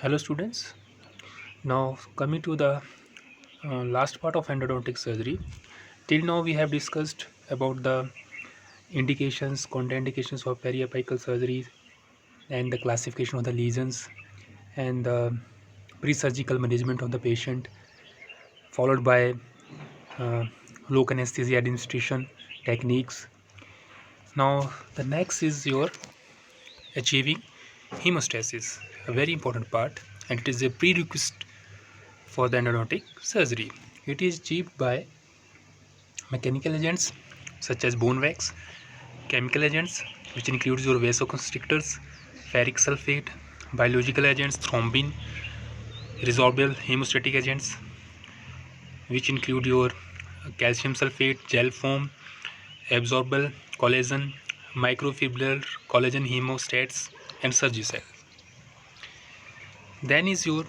Hello students. Now coming to the last part of endodontic surgery. Till now we have discussed about the indications, contraindications of periapical surgery and the classification of the lesions and the pre-surgical management of the patient, followed by uh, local anesthesia administration techniques. Now the next is your achieving hemostasis, a very important part, and it is a prerequisite for the endodontic surgery. It is achieved by mechanical agents such as bone wax, chemical agents which includes your vasoconstrictors, ferric sulfate, biological agents, thrombin, resorbable hemostatic agents which include your calcium sulfate, gel foam, absorbable collagen, microfibrillator collagen hemostats, and Surgicel. Then is your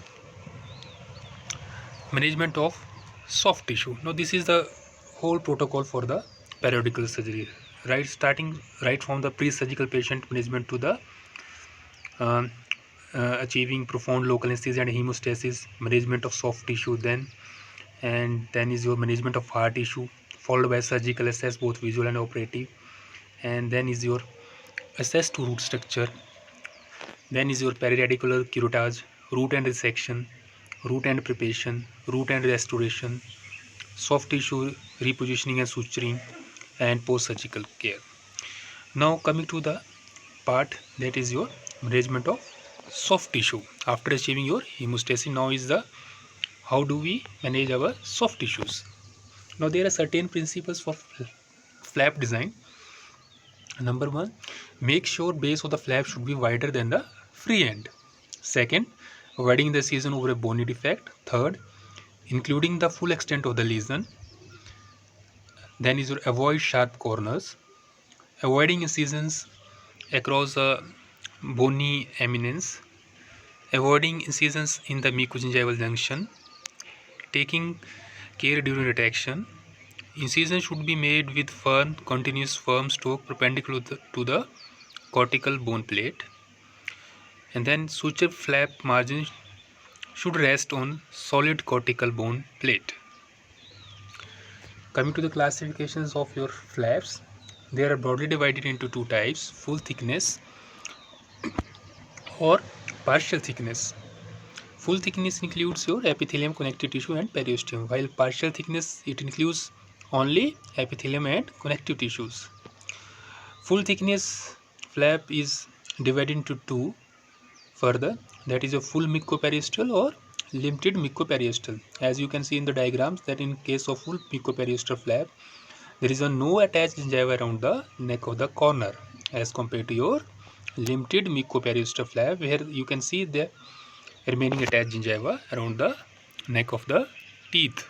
management of soft tissue. Now this is the whole protocol for the periodical surgery, right, starting right from the pre-surgical patient management to the um, achieving profound local anesthesia and hemostasis, management of soft tissue, then is your management of hard tissue, followed by surgical access, both visual and operative, and then is your access to root structure, then is your periradicular curettage, root and resection, root and preparation, root and restoration, soft tissue repositioning and suturing, and post-surgical care. Now coming to the part that is your management of soft tissue after achieving your hemostasis. Now is the how do we manage our soft tissues. Now there are certain principles for flap design. Number one, make sure base of the flap should be wider than the free end. Second, avoiding the incision over a bony defect. Third, including the full extent of the lesion. Then is your avoid sharp corners, avoiding incisions across the bony eminence, avoiding incisions in the mucogingival junction, taking care during retraction. Incision should be made with firm, continuous firm stroke perpendicular to the cortical bone plate. And then suture flap margin should rest on solid cortical bone plate. Coming to the classifications of your flaps, they are broadly divided into two types: full thickness or partial thickness. Full thickness includes your epithelium, connective tissue, and periosteum, while partial thickness it includes only epithelium and connective tissues. Full thickness flap is divided into two further, that is a full mucoperiosteal or limited mucoperiosteal. As you can see in the diagrams that in case of full mucoperiosteal flap, there is a no attached gingiva around the neck of the corner as compared to your limited mucoperiosteal flap where you can see the remaining attached gingiva around the neck of the teeth.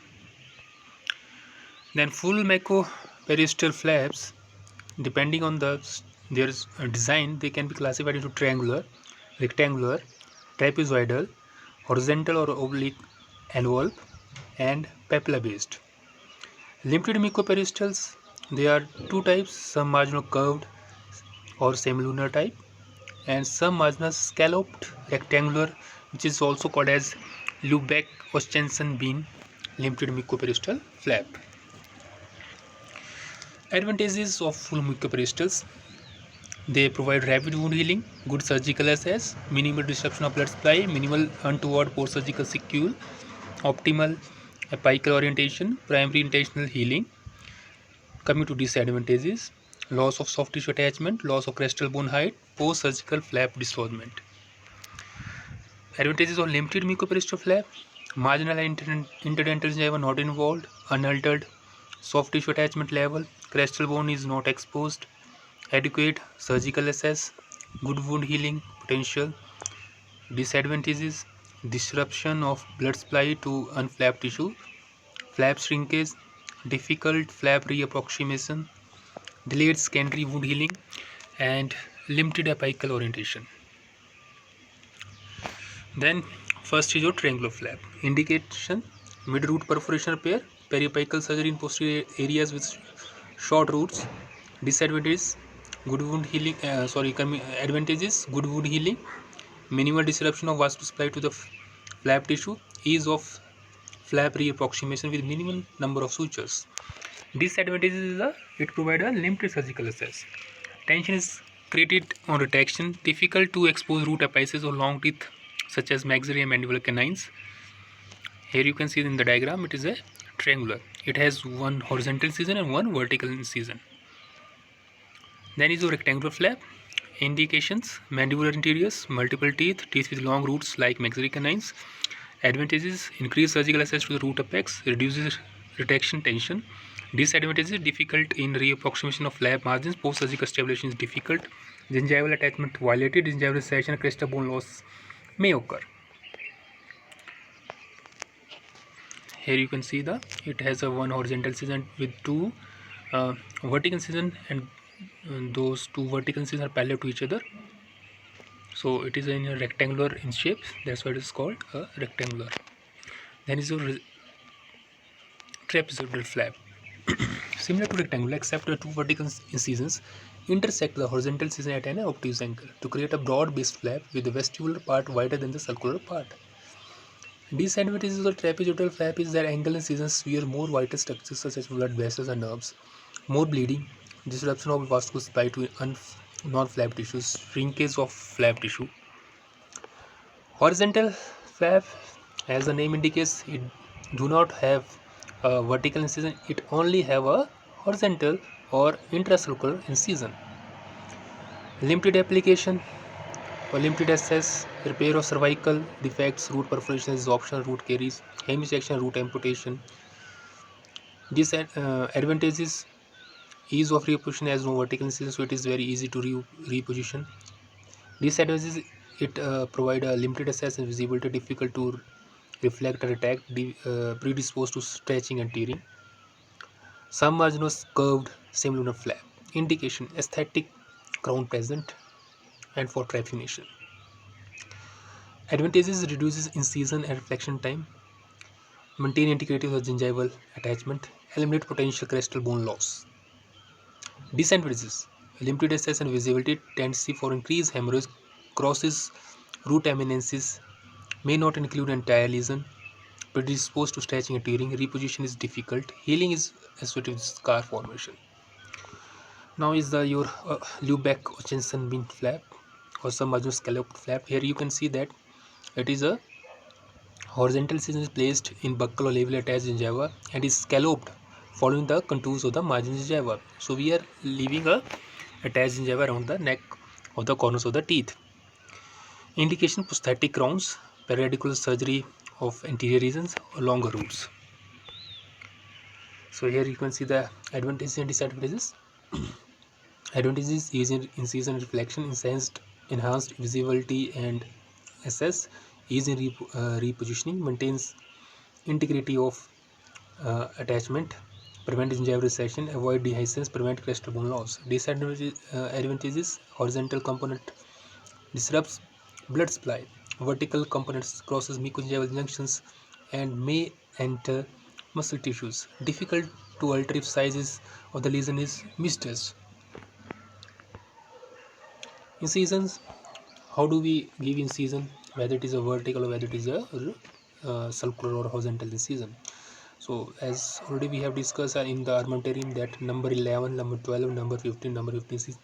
Then full mucoperiosteal flaps, depending on their design, they can be classified into triangular, rectangular, trapezoidal, horizontal or oblique envelope, and papilla based. Limited mucoperiosteals, there are two types: some marginal curved or semilunar type, and some marginal scalloped rectangular, which is also called as Lubeck-Oschensen bean limited mucoperiosteal flap. Advantages of full mucoperiosteals: they provide rapid wound healing, good surgical access, minimal disruption of blood supply, minimal untoward post-surgical sequelae, optimal apical orientation, primary intentional healing. Coming to disadvantages: loss of soft tissue attachment, loss of crestal bone height, post-surgical flap dislodgement. Advantages of limited mucoperiosteal flap: marginal and interdental gingiva not involved, unaltered soft tissue attachment level, crestal bone is not exposed, adequate surgical access, good wound healing potential. Disadvantages: disruption of blood supply to unflapped tissue, flap shrinkage, difficult flap reapproximation, delayed secondary wound healing, and limited apical orientation. Then first is your triangular flap. Indication: mid-root perforation repair, periapical surgery in posterior areas with short roots. Disadvantages: good wound healing. Advantages: good wound healing, minimal disruption of vascular supply to the flap tissue, ease of flap reapproximation with minimum number of sutures. Disadvantages is it provides a limited surgical access. Tension is created on retraction, difficult to expose root apices or long teeth such as maxillary and mandibular canines. Here you can see in the diagram it is a triangular. It has one horizontal incision and one vertical incision. Then is a rectangular flap. Indications: mandibular interiors, multiple teeth, teeth with long roots like maxillary canines. Advantages: increased surgical access to the root apex, reduces retraction tension. Disadvantages: difficult in reapproximation of flap margins, post-surgical stabilization is difficult. Gingival attachment violated, gingival recession, crestal bone loss may occur. Here you can see it has a one horizontal incision with two vertical incision, and those two vertical incisions are parallel to each other. So it is in a rectangular in shape, that's why it is called a rectangular. Then is your trapezoidal flap. Similar to rectangular, except the two vertical incisions intersect the horizontal incision at an obtuse angle to create a broad based flap with the vestibular part wider than the circular part. Disadvantages of the trapezoidal flap is that angle incisions sphere more vital structures such as blood vessels and nerves, more bleeding, disruption of vascular supply to non-flap tissues, shrinkage of flap tissue. Horizontal flap, as the name indicates, it do not have a vertical incision, it only have a horizontal or intracellular incision. Limited application or limited access, repair of cervical defects, root perforation is optional, root caries, hemisection, root amputation. Disadvantages: ease of reposition as no vertical incision, so it is very easy to reposition. Disadvantages: it provide a limited access and visibility, difficult to reflect or retract, predisposed to stretching and tearing. Some marginous curved semilunar flap. Indication: aesthetic, crown present, and for trephination. Advantages: reduces incision and reflection time, maintain integrity of the gingival attachment, eliminate potential crestal bone loss. Disadvantages: limited access and visibility, tendency for increased hemorrhage, crosses root eminences, may not include entire lesion, predisposed to stretching and tearing, reposition is difficult, healing is associated with scar formation. Now is your Lübeck-Hutchinson bean flap or submarginal scalloped flap. Here you can see that it is a horizontal incision is placed in buccal or labial attached gingiva and is scalloped following the contours of the margin gingiva. So we are leaving a attached gingiva around the neck of the corners of the teeth. Indication: prosthetic crowns, periodical surgery of anterior regions or longer roots. So here you can see the advantages and disadvantages. Advantages: ease in incision reflection, enhanced visibility and access, ease in repositioning, maintains integrity of attachment, prevent gingival recession, avoid dehiscence, prevent crestal bone loss. Advantages: horizontal component disrupts blood supply, vertical components crosses mesogingival junctions and may enter muscle tissues. Difficult to alter if sizes of the lesion is misjudged. Incisions: how do we give incision, whether it is a vertical or whether it is a circular or horizontal incision? So as already we have discussed in the armamentarium that number 11, number 12, number 15, number 15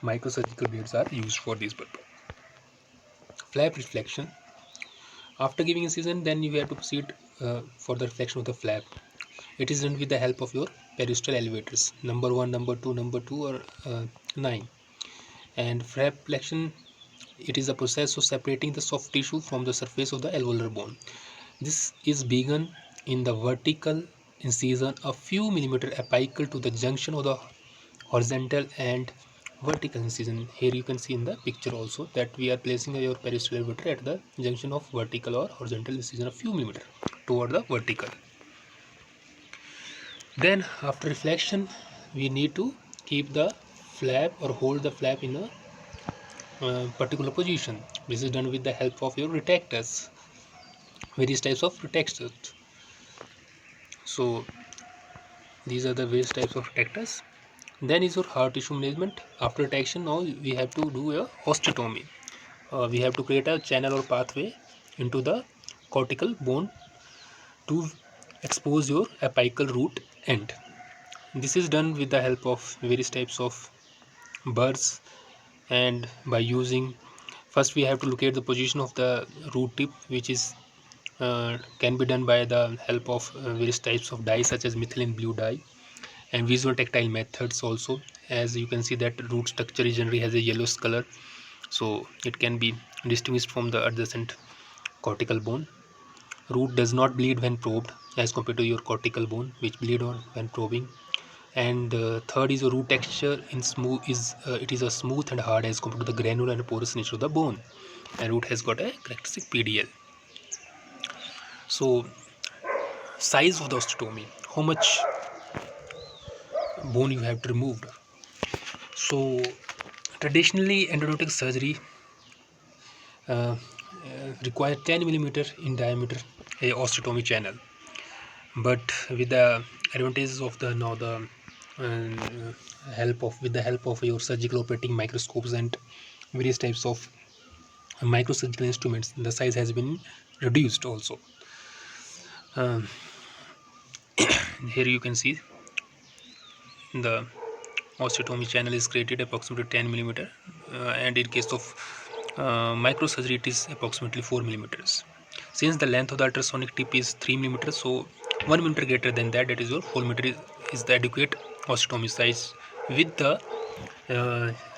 microsurgical blades are used for this purpose. Flap reflection: after giving incision, then you have to proceed for the reflection of the flap. It is done with the help of your periosteal elevators, number 1, number 2 or 9. And flap reflection, it is a process of separating the soft tissue from the surface of the alveolar bone. This is begun in the vertical incision a few millimeter apical to the junction of the horizontal and vertical incision. Here you can see in the picture also that we are placing your periosteal elevator at the junction of vertical or horizontal incision a few millimeter toward the vertical. Then after reflection, we need to keep the flap or hold the flap in a particular position. This is done with the help of your retractors, various types of retractors. So these are the various types of retractors. Then is your hard tissue management. After retraction, now we have to do a osteotomy. we have to create a channel or pathway into the cortical bone to expose your apical root end. This is done with the help of various types of burrs, and by using, first we have to locate the position of the root tip, which is can be done by the help of various types of dye such as methylene blue dye and visual tactile methods also. As you can see that root structure generally has a yellowish color, so it can be distinguished from the adjacent cortical bone. Root does not bleed when probed as compared to your cortical bone, which bleed on when probing. And third is the root texture in smooth is it is a smooth and hard as compared to the granular and porous nature of the bone, and root has got a characteristic PDL. So size of the osteotomy, how much bone you have to remove. So traditionally endodontic surgery require 10 millimeter in diameter a osteotomy channel, but with the advantages of the now the help of with the help of your surgical operating microscopes and various types of microsurgical instruments, the size has been reduced also. um, Here you can see the osteotomy channel is created approximately 10 millimeter, and in case of microsurgery it is approximately 4 millimeters. Since the length of the ultrasonic tip is 3 millimeters, so 1 millimeter greater than that, that is your 4 millimeter is the adequate osteotomy size with the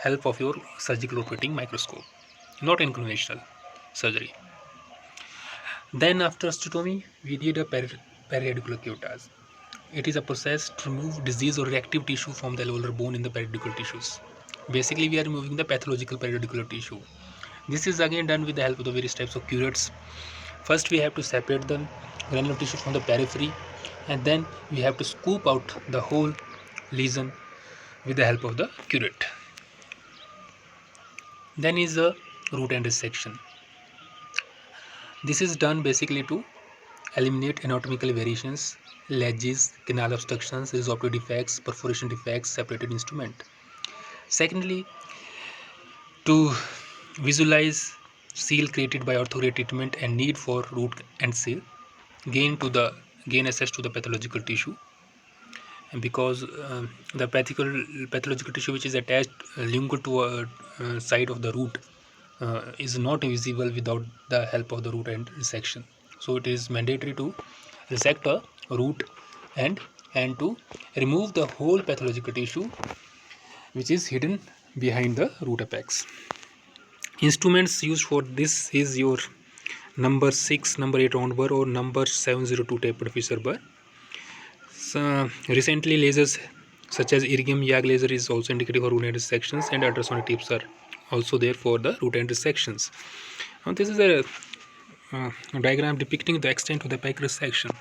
help of your surgical operating microscope, not in conventional surgery. Then after osteotomy we need a periodicular curettage. It is a process to remove disease or reactive tissue from the alveolar bone in the periodical tissues. Basically, we are removing the pathological periodicular tissue. This is again done with the help of the various types of curettes. First, we have to separate the granular tissue from the periphery, and then we have to scoop out the whole lesion with the help of the curette. Then is the root end resection. This is done basically to eliminate anatomical variations, ledges, canal obstructions, resorptive defects, perforation defects, separated instrument. Secondly, to visualize seal created by orthograde treatment and need for root and seal, gain access to the pathological tissue, and because the pathological tissue which is attached linked to a side of the root is not visible without the help of the root end resection. So it is mandatory to resect a root end and to remove the whole pathological tissue which is hidden behind the root apex. Instruments used for this is your number 6, number 8 round burr or number 702 tapered Fisher burr. So, recently lasers such as Iridium YAG laser is also indicated for root end resections, and ultrasonic tips are also there for the root end resections. Now this is a diagram depicting the extent of the apical resection.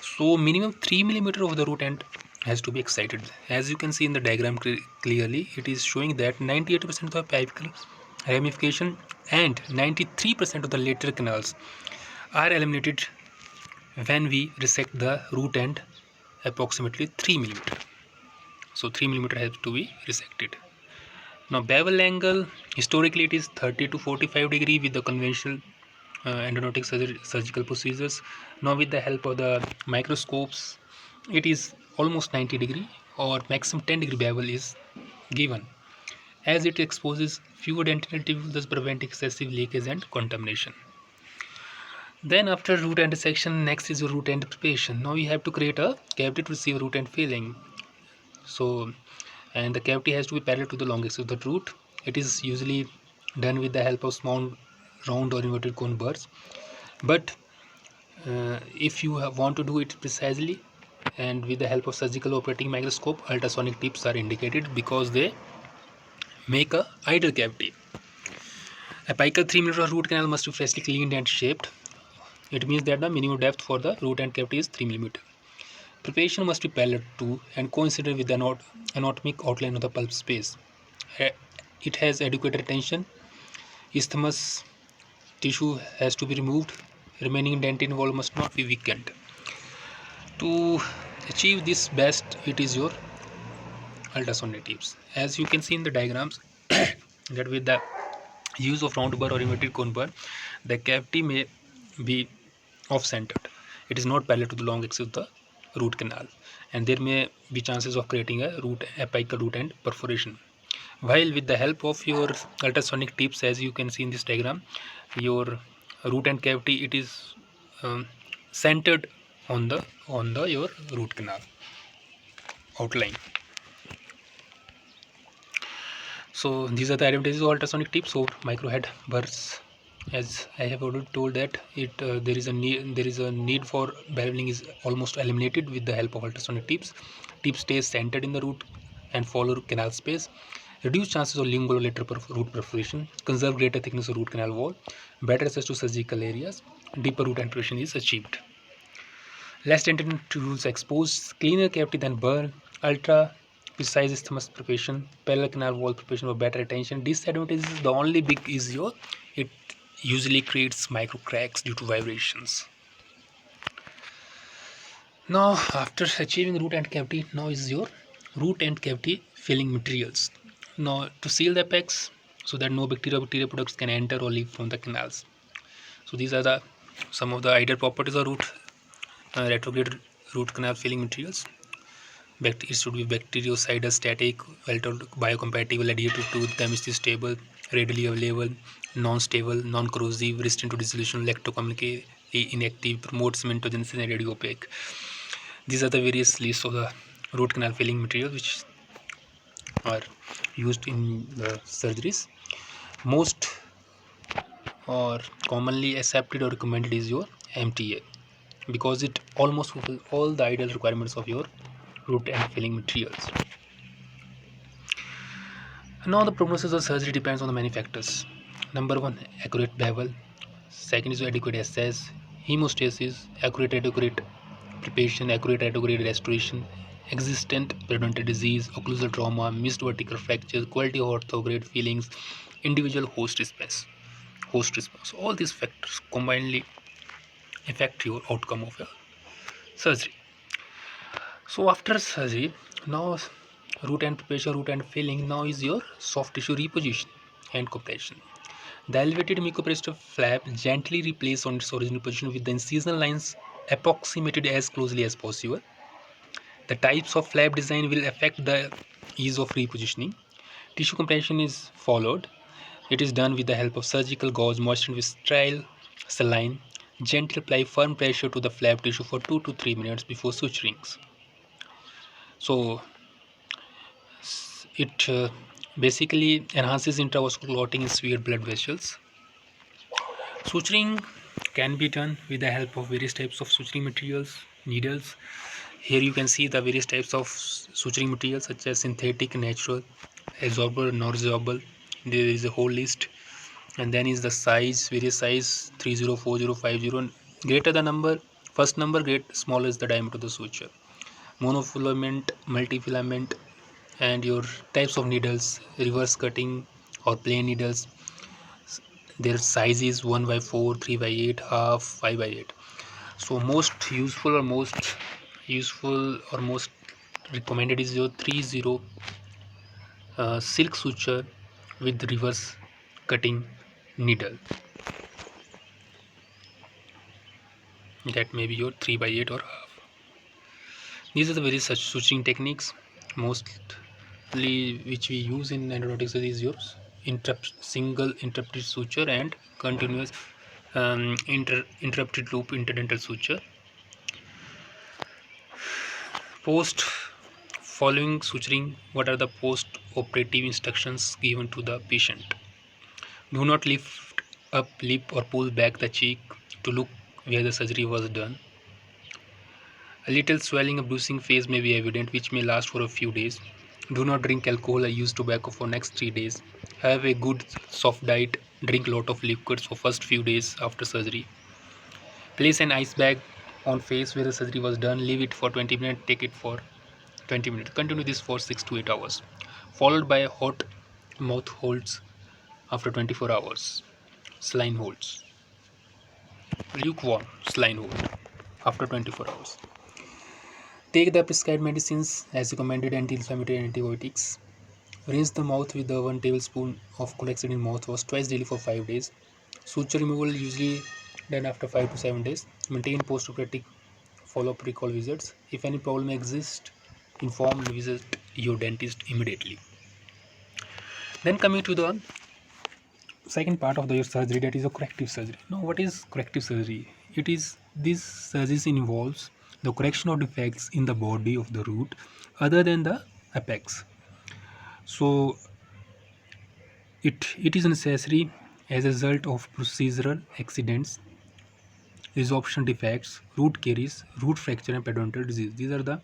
So minimum 3 millimeter of the root end has to be excited. As you can see in the diagram clearly, it is showing that 98% of the apical ramification and 93% of the lateral canals are eliminated when we resect the root end approximately 3 millimeter. So 3 millimeter has to be resected. Now bevel angle, historically it is 30 to 45 degree with the conventional endodontic surgical procedures. Now with the help of the microscopes it is almost 90 degree or maximum 10 degree bevel is given, as it exposes fewer dentinal tubules, thus preventing excessive leakage and contamination. Then after root end resection, next is your root end preparation. Now you have to create a cavity to receive root end filling. So, and the cavity has to be parallel to the long axis of the root. It is usually done with the help of small round or inverted cone burrs. But if you want to do it precisely and with the help of surgical operating microscope, ultrasonic tips are indicated because they make a ideal cavity. Apical 3 millimeter root canal must be freshly cleaned and shaped. It means that the minimum depth for the root end cavity is 3 millimeter. Preparation must be parallel to and coincident with the anatomic outline of the pulp space. It has adequate retention. Isthmus tissue has to be removed. Remaining dentin wall must not be weakened. To achieve this best, it is your ultrasonic tips. As you can see in the diagrams, that with the use of round burr or inverted cone burr, the cavity may be off-centered. It is not parallel to the long axis of the root canal, and there may be chances of creating a apical root end perforation. While with the help of your ultrasonic tips, as you can see in this diagram, your root end cavity, it is centered on the your root canal outline. So these are the advantages of ultrasonic tips over microhead burrs. As I have already told that there is a need for beveling is almost eliminated with the help of ultrasonic tips. Tips stays centered in the root and follow canal space. Reduce chances of lingual or lateral root perforation. Conserve greater thickness of root canal wall. Better access to surgical areas. Deeper root penetration is achieved. Less tendon tubules exposed. Cleaner cavity than burr. Ultra precise isthmus preparation. Parallel canal wall preparation for better retention. Disadvantages, the only big is it usually creates micro cracks due to vibrations. Now, after achieving root and cavity, now is your root and cavity filling materials. Now, to seal the apex so that no bacteria products can enter or leave from the canals. So these are the some of the ideal properties of retrograde root canal filling materials. It should be bactericidal-static, biocompatible, adhered to chemistry stable, readily available, non-stable, non-corrosive, resistant to dissolution, electrocommunically inactive, promotes cementogenesis, and radiopaque. These are the various lists of the root canal filling materials which are used in the surgeries. Most or commonly accepted or recommended is your MTA, because it almost fulfills all the ideal requirements of your root and filling materials. Now the prognosis of surgery depends on the many factors. Number one, accurate bevel. Second is adequate access, hemostasis, accurate preparation, accurate restoration, existent periodontal disease, occlusal trauma, missed vertical fractures, quality of orthograde feelings, individual host response. All these factors combinedly affect your outcome of your surgery. So after surgery, now root and preparation, root and filling, now is your soft tissue reposition and compression. The elevated mucoperiosteal flap gently replaced on its original position with the incisional lines approximated as closely as possible. The types of flap design will affect the ease of repositioning. Tissue compression is followed. It is done with the help of surgical gauze moistened with sterile saline. Gently apply firm pressure to the flap tissue for 2 to 3 minutes before suturings. So it basically enhances intravascular clotting in severe blood vessels. Suturing can be done with the help of various types of suturing materials, needles. Here you can see the various types of suturing materials such as synthetic, natural, absorbable, non-absorbable. There is a whole list. And then is the size, various size 30, 40, 50. Greater the number, first number, smaller is the diameter of the suture. Monofilament, multifilament, and your types of needles, reverse cutting or plain needles. Their size is 1/4, 3/8, half, 5/8. So most useful or most recommended is your 30 silk suture with reverse cutting needle. That may be your 3/8 or half. These are the various such suturing techniques. Mostly which we use in endodontic surgery is yours single interrupted suture and continuous interrupted loop interdental suture. Post following suturing, what are the post operative instructions given to the patient? Do not lift up lip or pull back the cheek to look where the surgery was done. A little swelling or bruising phase may be evident, which may last for a few days. Do not drink alcohol or use tobacco for next 3 days. Have a good soft diet. Drink lot of liquids for first few days after surgery. Place an ice bag on face where the surgery was done. Leave it for 20 minutes. Take it for 20 minutes. Continue this for 6 to 8 hours. Followed by hot mouth holds after 24 hours. Saline holds. Lukewarm saline hold after 24 hours. Take the prescribed medicines as recommended, anti-inflammatory and antibiotics. Rinse the mouth with the 1 tablespoon of Clexid in mouthwash twice daily for 5 days. Suture removal usually done after 5 to 7 days. Maintain post-operative follow-up recall visits. If any problem exists, inform and visit your dentist immediately. Then coming to the second part of the surgery, that is a corrective surgery. Now, what is corrective surgery? It is this surgery involves the correction of defects in the body of the root other than the apex. So it is necessary as a result of procedural accidents, resorption defects, root caries, root fracture, and periodontal disease. These are the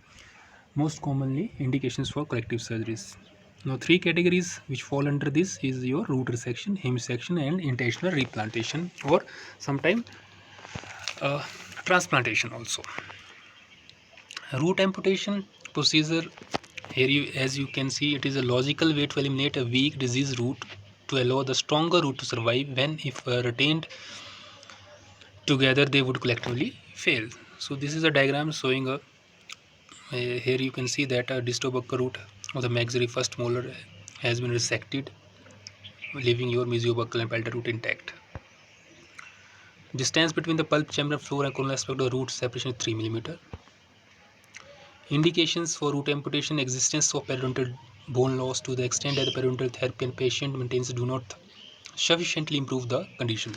most commonly indications for corrective surgeries. Now, 3 categories which fall under this is your root resection, hemisection, and intentional replantation, or sometime transplantation also. Root amputation procedure, here as you can see, it is a logical way to eliminate a weak diseased root to allow the stronger root to survive when, if retained together, they would collectively fail. So this is a diagram showing a here you can see that a distal buccal root of the maxillary first molar has been resected, leaving your mesiobuccal and palatal root intact. Distance between the pulp chamber floor and coronal aspect of the root separation is 3 mm. Indications for root amputation: existence of periodontal bone loss to the extent that the periodontal therapy and patient maintains do not sufficiently improve the condition.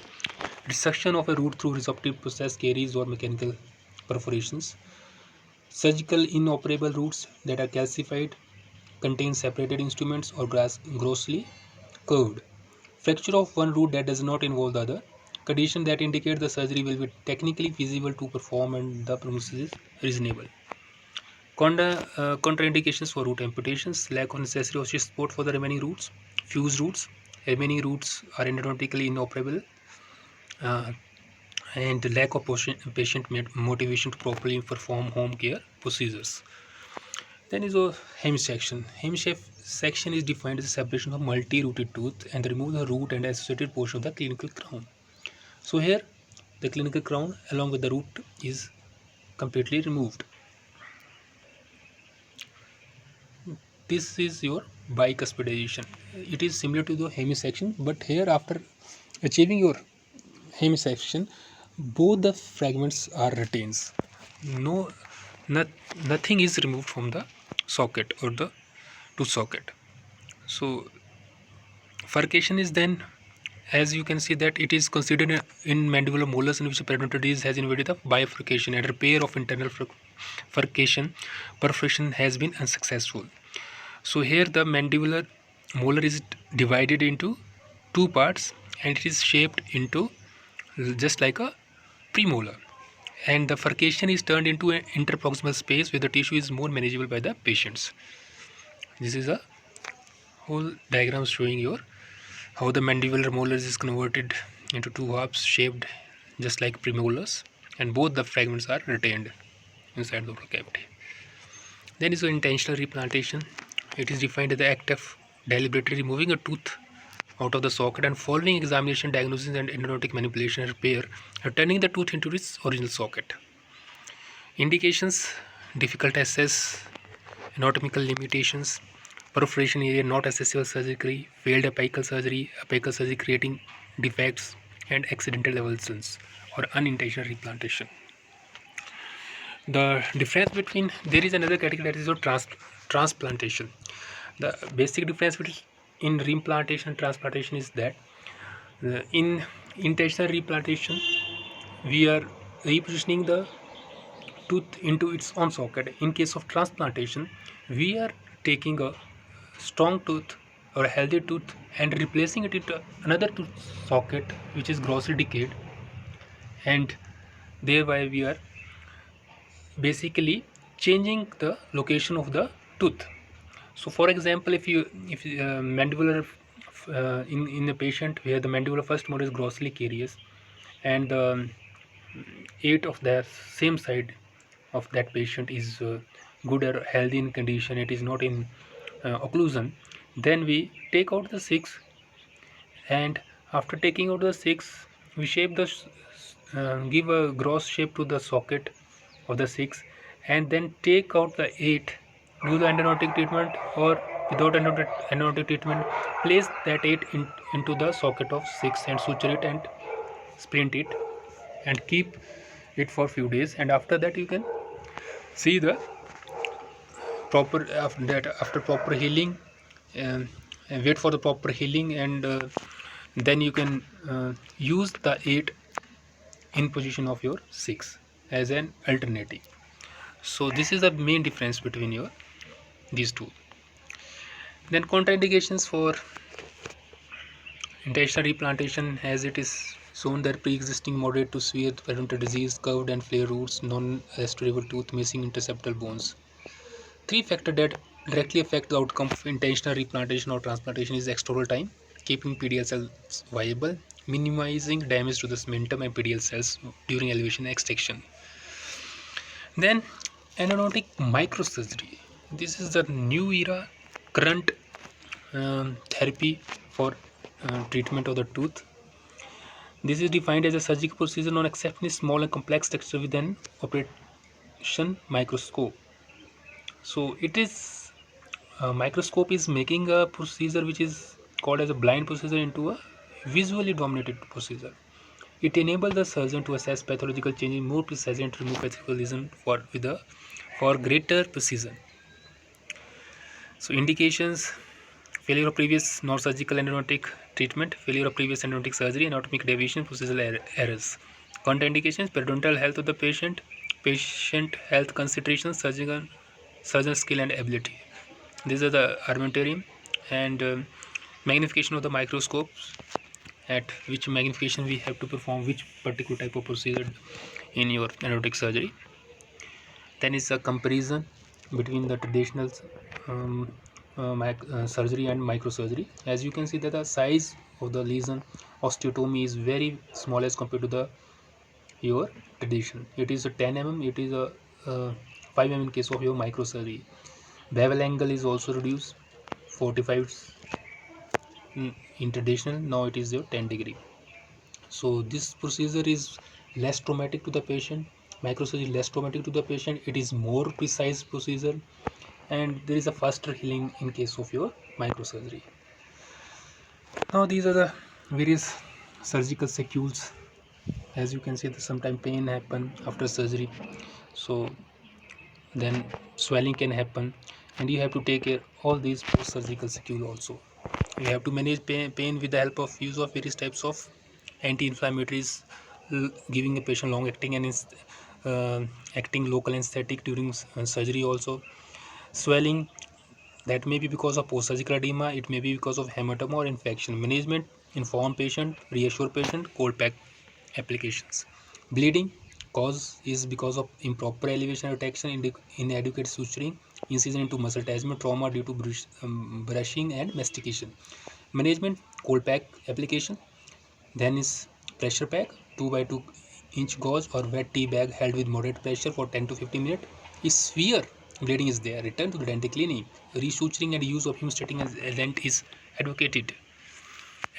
Resection of a root through resorptive process, caries, or mechanical perforations. Surgical inoperable roots that are calcified, contain separated instruments, or grossly curved. Fracture of one root that does not involve the other. Condition that indicate the surgery will be technically feasible to perform and the prognosis is reasonable. Contraindications for root amputations: lack of necessary osseous support for the remaining roots, fused roots, remaining roots are endodontically inoperable, and lack of patient motivation to properly perform home care procedures. Then is a hemisection. Hemisection is defined as the separation of multi-rooted tooth and the removal of the root and associated portion of the clinical crown. So here the clinical crown along with the root is completely removed. This is your bicuspidization. It is similar to the hemisection, but here after achieving your hemisection, both the fragments are retained. Nothing is removed from the socket or the tooth socket. So furcation is then, as you can see, that it is considered in mandibular molars in which periodontal disease has invaded the bifurcation, and repair of internal furcation perforation has been unsuccessful. So here the mandibular molar is divided into 2 parts and it is shaped into just like a premolar, and the furcation is turned into an interproximal space where the tissue is more manageable by the patients. This is a whole diagram showing your how the mandibular molars is converted into 2 halves shaped just like premolars, and both the fragments are retained inside the oral cavity. Then is the intentional replantation. It is defined as the act of deliberately removing a tooth out of the socket and following examination, diagnosis, and endodontic manipulation and repair, returning the tooth into its original socket. Indications: difficult to assess anatomical limitations, perforation area not accessible surgically, failed apical surgery creating defects, and accidental avulsions or unintentional replantation. The difference between, there is another category that is your transplantation. The basic difference between in reimplantation and transplantation is that in intentional replantation we are repositioning the tooth into its own socket. In case of transplantation, we are taking a strong tooth or a healthy tooth and replacing it into another tooth socket which is grossly decayed, and thereby we are basically changing the location of the tooth. So for example, if mandibular in a patient where the mandibular first molar is grossly carious and the 8 of the same side of that patient is good or healthy in condition, it is not in occlusion, then we take out the 6, and after taking out the 6 we shape the give a gross shape to the socket of the 6, and then take out the 8, do the endodontic treatment or without endodontic treatment, place that 8 into the socket of 6 and suture it and splint it and keep it for few days, and after that you can see the proper after proper healing, um, and wait for the proper healing, and then you can use the 8 in position of your 6 as an alternative. So this is the main difference between your these two. Then contraindications for intentional replantation, as it is shown that pre-existing moderate to severe periodontal disease, curved and flare roots, non-restaurable tooth, missing interceptal bones. Three factors that directly affect the outcome of intentional replantation or transplantation is external time, keeping PDL cells viable, minimizing damage to the cementum and PDL cells during elevation and extraction. Then endodontic microsurgery. This is the new era current therapy for treatment of the tooth. This is defined as a surgical procedure on exceptionally small and complex structure with an operation microscope. So it is microscope is making a procedure which is called as a blind procedure into a visually dominated procedure. It enables the surgeon to assess pathological changes more precisely and to remove pathological lesion for greater precision. So indications: failure of previous non-surgical endodontic treatment, failure of previous endodontic surgery, anatomic deviation, procedural errors. Contraindications: periodontal health of the patient, patient health considerations, surgeon skill and ability. These are the armamentarium, and magnification of the microscopes, at which magnification we have to perform which particular type of procedure in your endodontic surgery. Then is a comparison between the traditional surgery and microsurgery. As you can see that the size of the lesion osteotomy is very small as compared to the your tradition. It is a 10 mm, it is a 5 mm in case of your microsurgery. Bevel angle is also reduced 45 in traditional, now it is your 10 degree. So this procedure is less traumatic to the patient. Microsurgery is less traumatic to the patient. It is more precise procedure, and there is a faster healing in case of your microsurgery. Now these are the various surgical sequelae. As you can see, sometimes pain happen after surgery, so then swelling can happen, and you have to take care all these post surgical sequelae also. You have to manage pain with the help of use of various types of anti-inflammatories, giving a patient long acting and acting local anesthetic during surgery also. Swelling, that may be because of post-surgical edema, it may be because of hematoma or infection. Management: inform patient, reassure patient, cold pack applications. Bleeding, cause is because of improper elevation retraction, inadequate suturing, incision into muscle attachment, trauma due to brushing and mastication. Management: cold pack application. Then is pressure pack, 2 by 2 inch gauze or wet tea bag held with moderate pressure for 10 to 15 minutes. If severe bleeding is there, return to the dental clinic. Resuturing and use of hemostatic agent is advocated.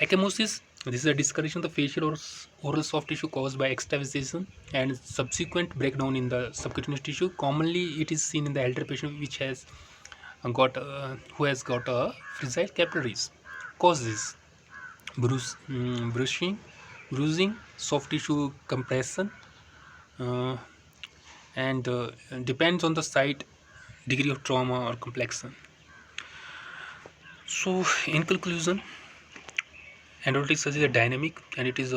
Ecchymosis, this is a discoloration of the facial or oral soft tissue caused by extravasation and subsequent breakdown in the subcutaneous tissue. Commonly, it is seen in the elder patient who has got a fragile capillaries. Causes: bruising, soft tissue compression, uh, and depends on the site, degree of trauma or complexion. So, in conclusion, endodontic surgery is dynamic, and it is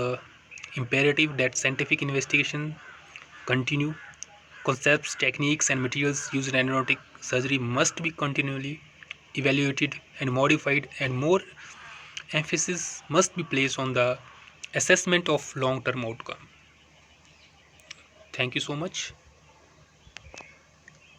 imperative that scientific investigation continue. Concepts, techniques, and materials used in endodontic surgery must be continually evaluated and modified, and more emphasis must be placed on the assessment of long-term outcome. Thank you so much.